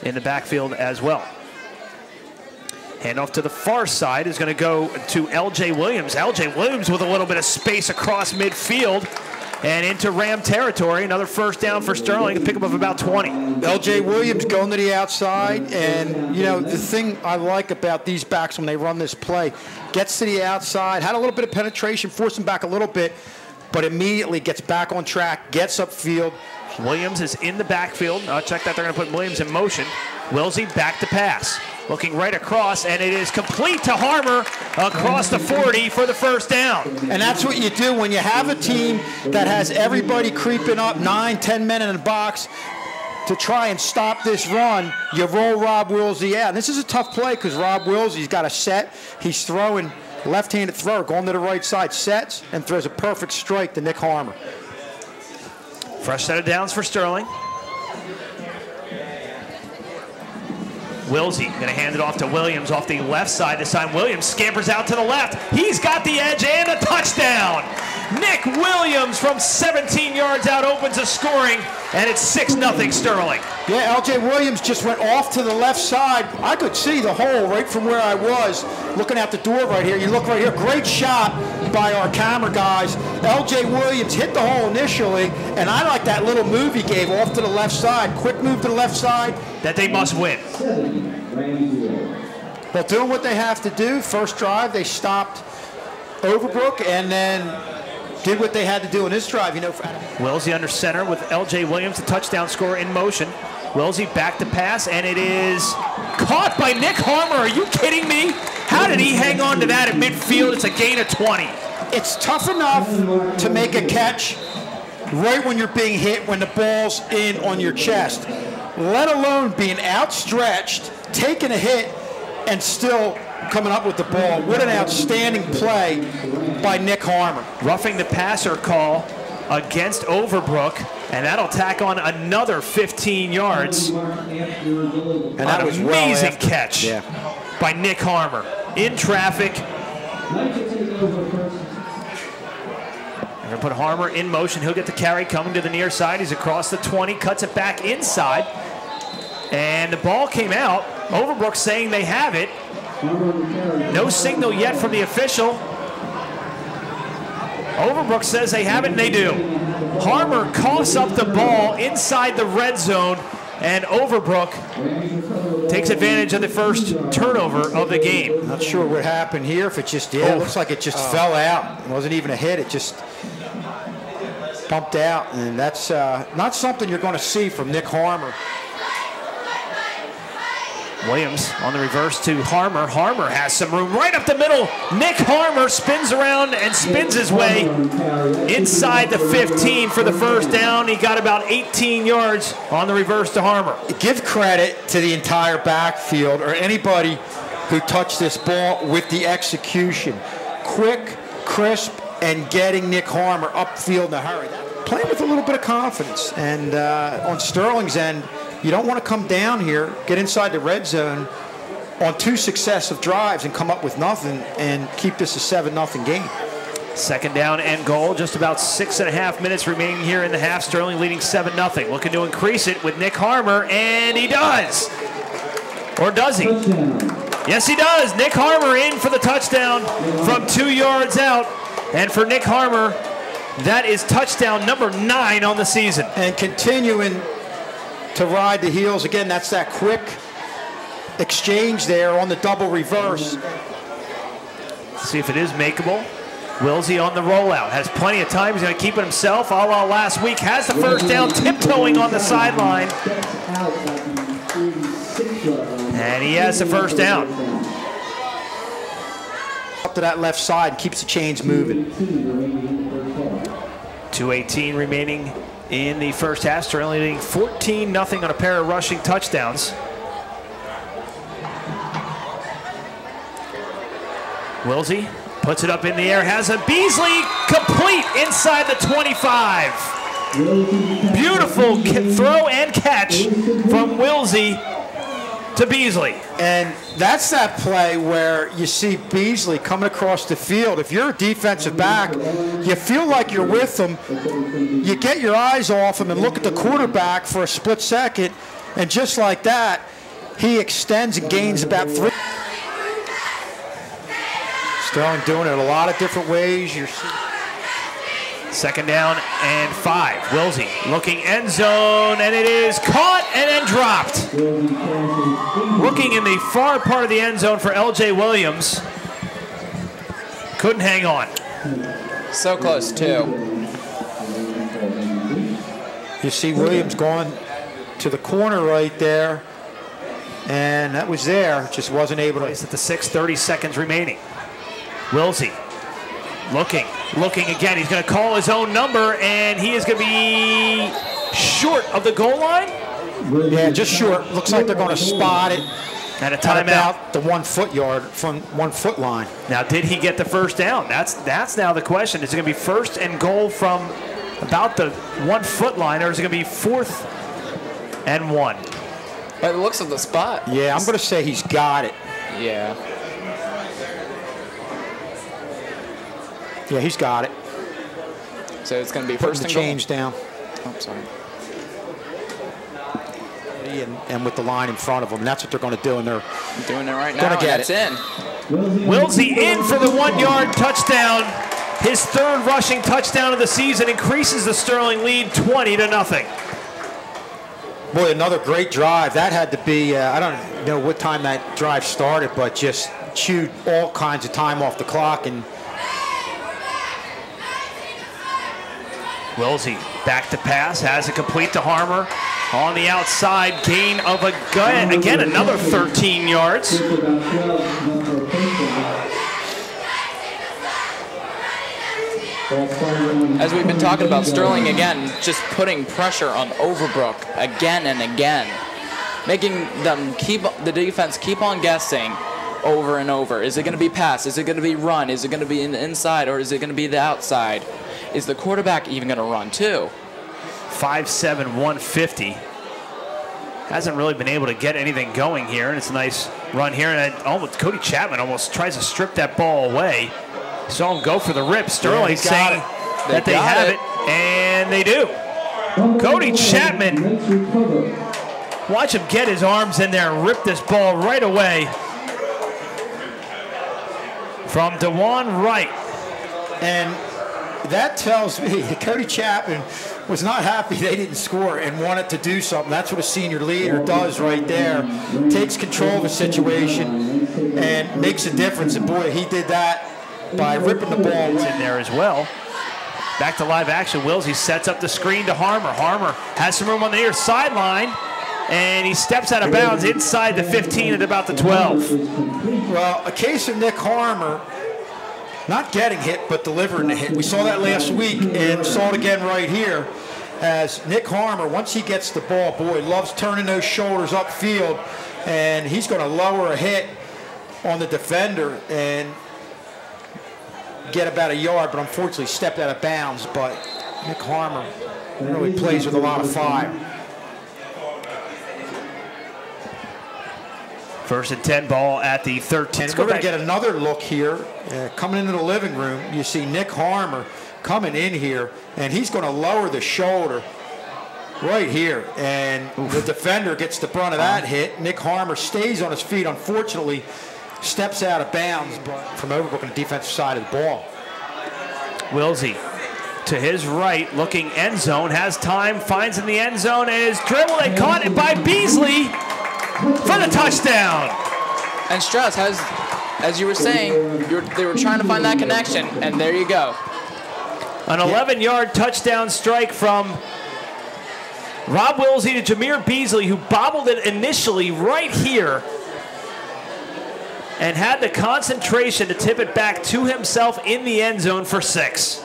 in the backfield as well. Handoff to the far side is going to go to L.J. Williams. L.J. Williams with a little bit of space across midfield and into Ram territory. Another first down for Sterling, a pickup of about 20. L.J. Williams going to the outside, and, you know, the thing I like about these backs when they run this play, gets to the outside, had a little bit of penetration, forced him back a little bit, but immediately gets back on track, gets upfield. Williams is in the backfield. Check that, they're going to put Williams in motion. Wilsey back to pass. Looking right across, and it is complete to Harmer across the 40 for the first down. And that's what you do when you have a team that has everybody creeping up 9, 10 men in the box to try and stop this run. You roll Rob Wilsey out. And this is a tough play because Rob Wilsey's got a set. He's throwing, left-handed thrower, going to the right side, sets, and throws a perfect strike to Nick Harmer. Fresh set of downs for Sterling. Wilsey going to hand it off to Williams off the left side. This time Williams scampers out to the left. He's got the edge and a touchdown. Nick Williams from 17 yards out opens a scoring, and it's 6-0 Sterling. Yeah, L.J. Williams just went off to the left side. I could see the hole right from where I was, looking out the door right here. You look right here, great shot by our camera guys. L.J. Williams hit the hole initially, and I like that little move he gave off to the left side. Quick move to the left side. That they must win. Well, doing what they have to do. First drive, they stopped Overbrook, and then did what they had to do in this drive. You know, Wilsey under center with L.J. Williams, the touchdown scorer in motion. Wilsey back to pass, and it is caught by Nick Harmer. Are you kidding me? How did he hang on to that at midfield? It's a gain of 20. It's tough enough to make a catch right when you're being hit, when the ball's in on your chest, let alone being outstretched, taking a hit, and still coming up with the ball. What an outstanding play by Nick Harmer. Roughing the passer call against Overbrook, and that'll tack on another 15 yards. And that was an amazing catch by Nick Harmer in traffic. They're going to put Harmer in motion. He'll get the carry coming to the near side. He's across the 20, cuts it back inside. And the ball came out. Overbrook saying they have it. No signal yet from the official. Overbrook says they have it, and they do. Harmer coughs up the ball inside the red zone, and Overbrook takes advantage of the first turnover of the game. Not sure what happened here. If it just, it looks like it just fell out. It wasn't even a hit. It just bumped out, and that's not something you're going to see from Nick Harmer. Williams on the reverse to Harmer. Harmer has some room right up the middle. Nick Harmer spins around and spins his way inside the 15 for the first down. He got about 18 yards on the reverse to Harmer. Give credit to the entire backfield or anybody who touched this ball with the execution. Quick, crisp, and getting Nick Harmer upfield in a hurry. Playing with a little bit of confidence. And on Sterling's end, you don't want to come down here, get inside the red zone on 2 successive drives and come up with nothing and keep this a 7-0 game. Second down and goal, just about 6.5 minutes remaining here in the half. Sterling leading 7-0. Looking to increase it with Nick Harmer, and he does. Or does he? Yes, he does. Nick Harmer in for the touchdown from 2 yards out. And for Nick Harmer, that is touchdown number 9 on the season. And continuing to ride the heels. Again, that's that quick exchange there on the double reverse. See if it is makeable. Wilsey on the rollout. Has plenty of time. He's going to keep it himself. A la last week. Has the first down, tiptoeing on the sideline. And he has the first down. Up to that left side, keeps the chains moving. 2:18 remaining in the first half. Sterling leading 14-0 on a pair of rushing touchdowns. Wilsey puts it up in the air, has a Beasley complete inside the 25. Beautiful throw and catch from Wilsey to Beasley. And that's that play where you see Beasley coming across the field. If you're a defensive back, you feel like you're with him. You get your eyes off him and look at the quarterback for a split second, and just like that, he extends and gains about 3. Sterling doing it a lot of different ways. You're seeing. Second down and 5. Wilsey looking end zone, and it is caught and then dropped. Looking in the far part of the end zone for L.J. Williams. Couldn't hang on. So close, too. You see Williams going to the corner right there, and that was there, just wasn't able to. At the 6, 30 seconds remaining. Wilsey looking again. He's going to call his own number, and he is going to be short of the goal line. Yeah, just short. Looks like they're going to spot it. And a timeout. At about the 1 foot yard from 1 foot line. Now, did he get the first down? That's now the question. Is it going to be first and goal from about the 1 foot line, or is it going to be 4th and 1? By the looks of the spot. Yeah, I'm going to say he's got it. Yeah. Yeah, he's got it. So it's going to be first and goal. Change down. Oh, sorry. And with the line in front of them, and that's what they're going to do, and they're doing it right now. Gonna get it. in. Wilsey in for the 1 yard touchdown. His 3rd rushing touchdown of the season increases the Sterling lead 20-0. Boy, another great drive. That had to be, I don't know what time that drive started, but just chewed all kinds of time off the clock. And Wilsey back to pass, has it complete to Harmer. On the outside, gain of a gun. Again, another 13 yards. As we've been talking about, Sterling again just putting pressure on Overbrook again and again, making them the defense keep on guessing over and over. Is it going to be pass? Is it going to be run? Is it going to be in the inside, or is it going to be the outside? Is the quarterback even going to run too? 5'7", 150. Hasn't really been able to get anything going here, and it's a nice run here. And Cody Chapman almost tries to strip that ball away. Saw him go for the rip. Sterling saying that they have it, and they do. Cody Chapman, watch him get his arms in there and rip this ball right away from DeJuan Wright. And that tells me that Cody Chapman was not happy they didn't score and wanted to do something. That's what a senior leader does right there. Takes control of the situation and makes a difference. And boy, he did that by ripping the ball in there as well. Back to live action. Wilsey sets up the screen to Harmer. Harmer has some room on the near sideline, and he steps out of bounds inside the 15 at about the 12. Well, a case of Nick Harmer not getting hit, but delivering the hit. We saw that last week and saw it again right here as Nick Harmer, once he gets the ball, boy, loves turning those shoulders upfield, and he's going to lower a hit on the defender and get about a yard, but unfortunately stepped out of bounds. But Nick Harmer really plays with a lot of fire. 1st and 10 ball at the 13. And we're going to get another look here. Coming into the living room, you see Nick Harmer coming in here, and he's going to lower the shoulder right here. And the defender gets the brunt of that hit. Nick Harmer stays on his feet. Unfortunately, steps out of bounds, but from Overbrook on the defensive side of the ball. Wilsey to his right, looking end zone, has time, finds in the end zone, and is dribbled and caught it by Beasley for the touchdown. And Strauss, as you were saying, they were trying to find that connection, and there you go. An 11-yard touchdown strike from Rob Wilsey to Jameer Beasley, who bobbled it initially right here and had the concentration to tip it back to himself in the end zone for 6.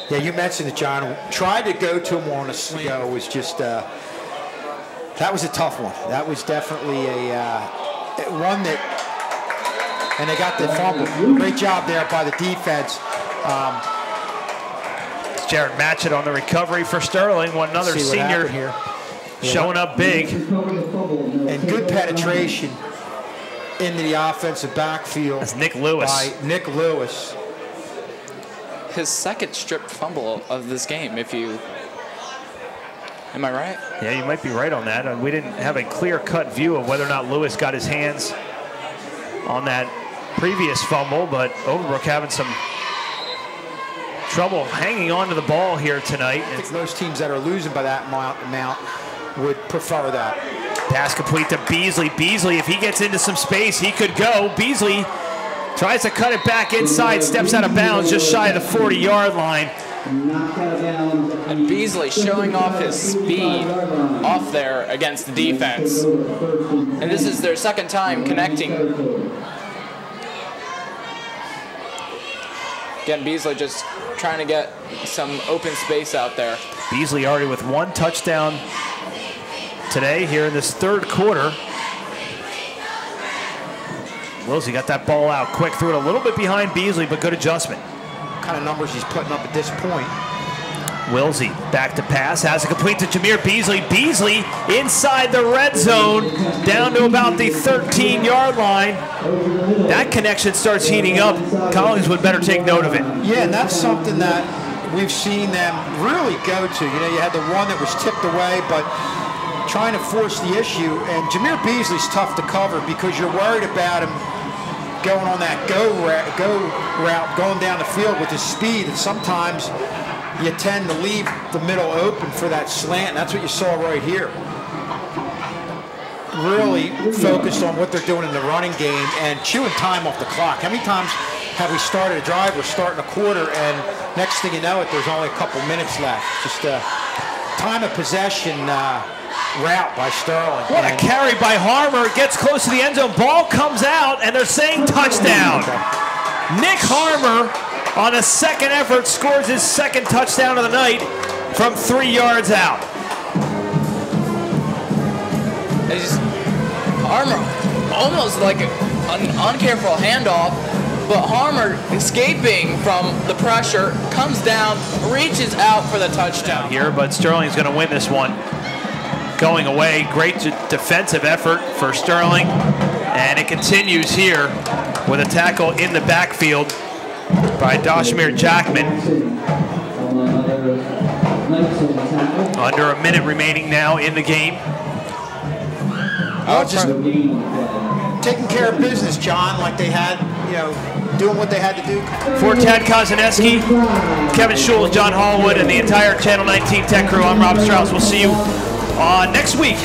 Yeah, you mentioned it, John. Tried to go to him on a sling. Was just that was a tough one. That was definitely a one that, and they got the fumble. Great job there by the defense. It's Jared Matchett on the recovery for Sterling. One another senior here. Showing up big. And good penetration into the offensive backfield. That's Nick Lewis. By Nick Lewis. His second stripped fumble of this game, if you... Am I right? Yeah, you might be right on that. We didn't have a clear-cut view of whether or not Lewis got his hands on that previous fumble, but Overbrook having some trouble hanging on to the ball here tonight. I think most teams that are losing by that amount would prefer that. Pass complete to Beasley. Beasley, if he gets into some space, he could go. Beasley tries to cut it back inside, steps out of bounds just shy of the 40-yard line. And Beasley showing off his speed off there against the defense. And this is their second time connecting. Again, Beasley just trying to get some open space out there. Beasley already with 1 touchdown today here in this third quarter. Wilsey got that ball out quick, threw it a little bit behind Beasley, but good adjustment. Kind of numbers he's putting up at this point. Wilsey back to pass, has it complete to Jameer Beasley. Beasley inside the red zone, down to about the 13-yard line. That connection starts heating up. Collingswood better take note of it. Yeah, and that's something that we've seen them really go to. You know, you had the one that was tipped away, but trying to force the issue. And Jameer Beasley's tough to cover because you're worried about him going on that go route, going down the field with his speed, and sometimes you tend to leave the middle open for that slant. And that's what you saw right here. Really focused on what they're doing in the running game and chewing time off the clock. How many times have we started a drive, we're starting a quarter, and next thing you know it, there's only a couple minutes left. Just a time of possession route by Sterling. What a carry by Harmer. Gets close to the end zone. Ball comes out, and they're saying touchdown. Nick Harmer, on a second effort, scores his second touchdown of the night from 3 yards out. Harmer, almost like an uncareful handoff, but Harmer escaping from the pressure, comes down, reaches out for the touchdown. Here, but Sterling's going to win this one. Going away, great defensive effort for Sterling, and it continues here with a tackle in the backfield by Dashmir Jackman. Under a minute remaining now in the game. Just taking care of business, John, like they had, you know, doing what they had to do. For Ted Kozaneski, Kevin Schultz, John Hallwood, and the entire Channel 19 Tech crew, I'm Rob Strauss. We'll see you next week.